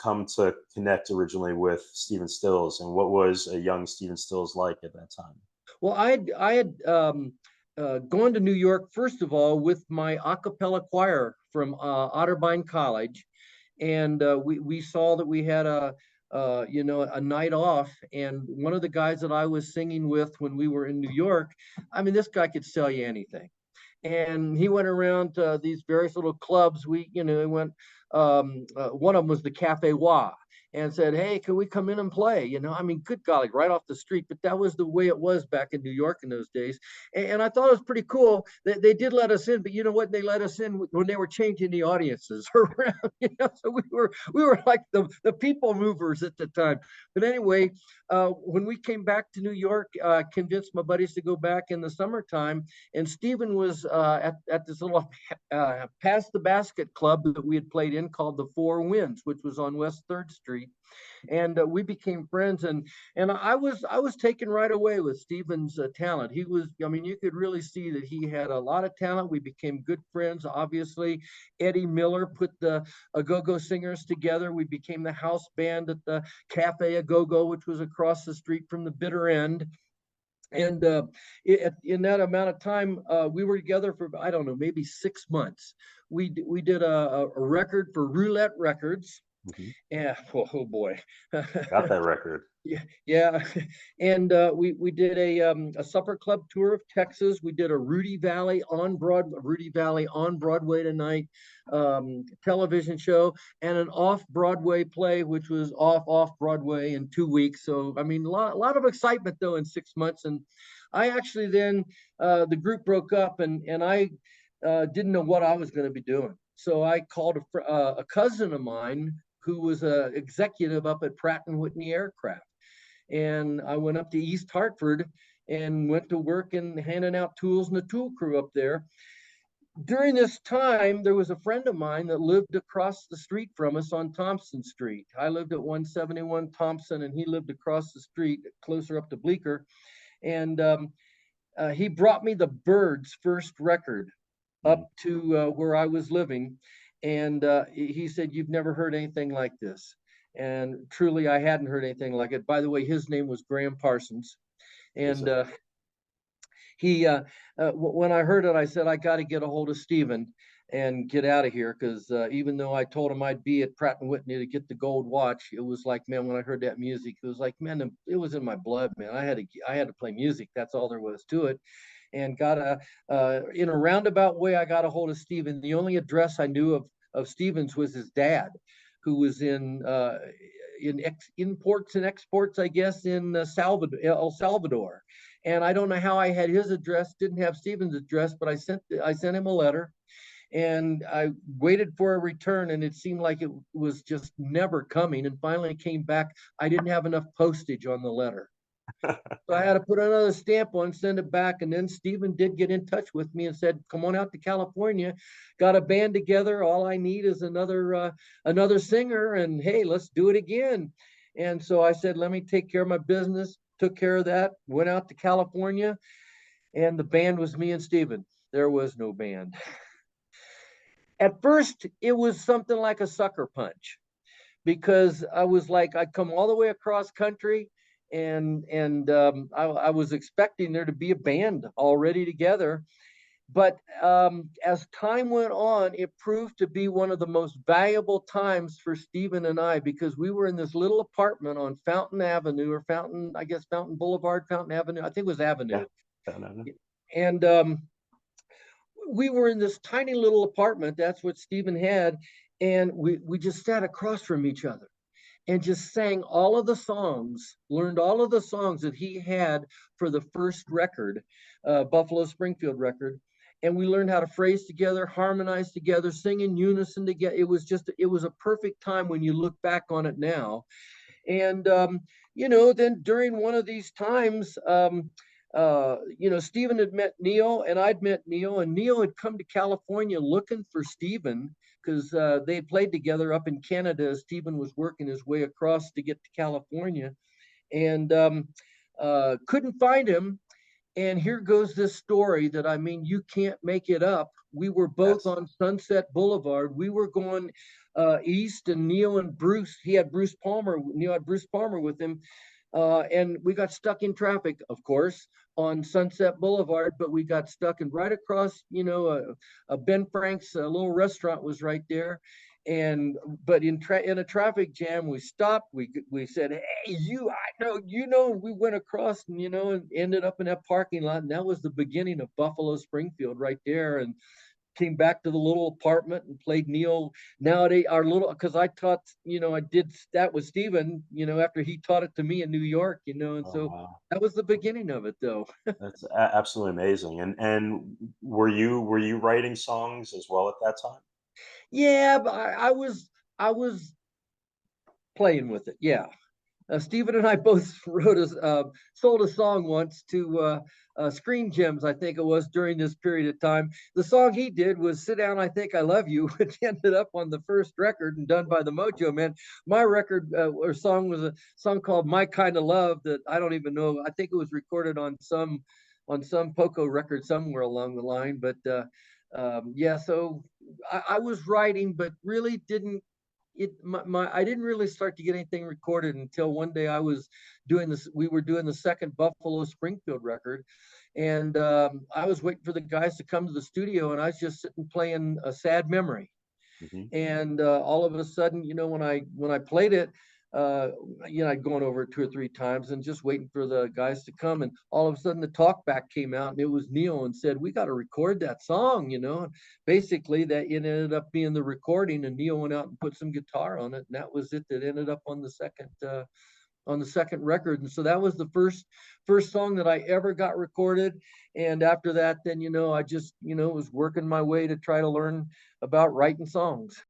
come to connect originally with Stephen Stills, and what was a young Stephen Stills like at that time? Well, I had gone to New York, first of all, with my a cappella choir from Otterbein College. And we saw that we had a night off. And one of the guys that I was singing with when we were in New York, I mean, this guy could sell you anything. And he went around to these various little clubs. He went, one of them was the Cafe Wa, and said, "Hey, can we come in and play?" I mean, good golly, right off the street. But that was the way it was back in New York in those days. And I thought it was pretty cool that they did let us in. But you know what? They let us in when they were changing the audiences around. So we were like the people movers at the time. But anyway, when we came back to New York, convinced my buddies to go back in the summertime. And Stephen was at this little past the basket club that we had played in called the Four Winds, which was on West 3rd Street. And we became friends, and I was taken right away with Stephen's talent. He was, I mean, you could really see that he had a lot of talent. We became good friends. Obviously, Eddie Miller put the go-go singers together. We became the house band at the Cafe A-Go-Go, which was across the street from the Bitter End. And in that amount of time, we were together for, I don't know, maybe 6 months. We did a record for Roulette Records. Mhm. Yeah. Oh boy. Got that record. Yeah, yeah. And we did a supper club tour of Texas. We did a Rudy Valley on Broadway tonight television show, and an off Broadway play, which was off Broadway in 2 weeks. So I mean, a lot of excitement though in 6 months. And I actually then the group broke up, and I didn't know what I was going to be doing. So I called a cousin of mine who was an executive up at Pratt and Whitney Aircraft. And I went up to East Hartford and went to work and handing out tools in the tool crew up there. During this time, there was a friend of mine that lived across the street from us on Thompson Street. I lived at 171 Thompson, and he lived across the street, closer up to Bleecker. And he brought me the Byrds' first record up to where I was living. And he said, "You've never heard anything like this." And truly, I hadn't heard anything like it. By the way, his name was Graham Parsons. And when I heard it, I said, "I got to get a hold of Stephen and get out of here." Because even though I told him I'd be at Pratt and Whitney to get the gold watch, it was like, man, when I heard that music, it was like, man, it was in my blood, man. I had to play music. That's all there was to it. And in a roundabout way, I got a hold of Stephen. The only address I knew of Stephen's was his dad, who was in imports and exports, I guess, in El Salvador. And I don't know how I had his address, didn't have Stephen's address, but I sent him a letter, and I waited for a return, and it seemed like it was just never coming. And finally it came back. I didn't have enough postage on the letter. So I had to put another stamp on, send it back. And then Stephen did get in touch with me and said, "Come on out to California. Got a band together. All I need is another singer. And hey, let's do it again." And so I said, "Let me take care of my business." Took care of that. Went out to California, and the band was me and Stephen. There was no band. At first, it was something like a sucker punch, because I was like, I'd come all the way across country, and I was expecting there to be a band already together. But as time went on, it proved to be one of the most valuable times for Stephen and I, because we were in this little apartment on Fountain Avenue, or Fountain Boulevard, Fountain Avenue. I think it was Avenue. Yeah. And we were in this tiny little apartment. That's what Stephen had. And we just sat across from each other and just sang all of the songs, learned all of the songs that he had for the first record, Buffalo Springfield record. And we learned how to phrase together, harmonize together, sing in unison together. It was a perfect time when you look back on it now. And, then during one of these times, Stephen had met Neil, and I'd met Neil, and Neil had come to California looking for Stephen, because they played together up in Canada as Stephen was working his way across to get to California, and couldn't find him. And here goes this story that, I mean, you can't make it up. We were both on Sunset Boulevard. We were going east, and Neil and Bruce, he had Bruce Palmer, Neil had Bruce Palmer with him. And we got stuck in traffic, of course, on Sunset Boulevard, but we got stuck and right across, Ben Frank's little restaurant was right there. And but in a traffic jam, we stopped. We said, "Hey, I know, we went across and and ended up in that parking lot, and that was the beginning of Buffalo Springfield right there." And came back to the little apartment and played Neil. Nowadays, our little, because I taught, I did that with Steven, after he taught it to me in New York, and Oh, so wow. that was the beginning of it, though. That's absolutely amazing. And were you writing songs as well at that time? Yeah, but I was playing with it. Yeah. Stephen and I both sold a song once to Screen Gems, I think it was, during this period of time. The song he did was "Sit Down, I Think I Love You," which ended up on the first record and done by the Mojo Man. My record or song was a song called "My Kind of Love" that I don't even know. I think it was recorded on some Poco record somewhere along the line. But yeah, so I was writing, but really didn't I didn't really start to get anything recorded until one day I was doing this. We were doing the second Buffalo Springfield record, and I was waiting for the guys to come to the studio, and I was just sitting playing "A Sad Memory." Hmm. And all of a sudden, when I played it, uh, I'd gone over it 2 or 3 times and just waiting for the guys to come. And all of a sudden, the talk back came out, and it was Neil, and said, "We got to record that song." And basically, that it ended up being the recording, and Neil went out and put some guitar on it, and that was it. That ended up on the second record. And so that was the first song that I ever got recorded. And after that, then I just was working my way to try to learn about writing songs.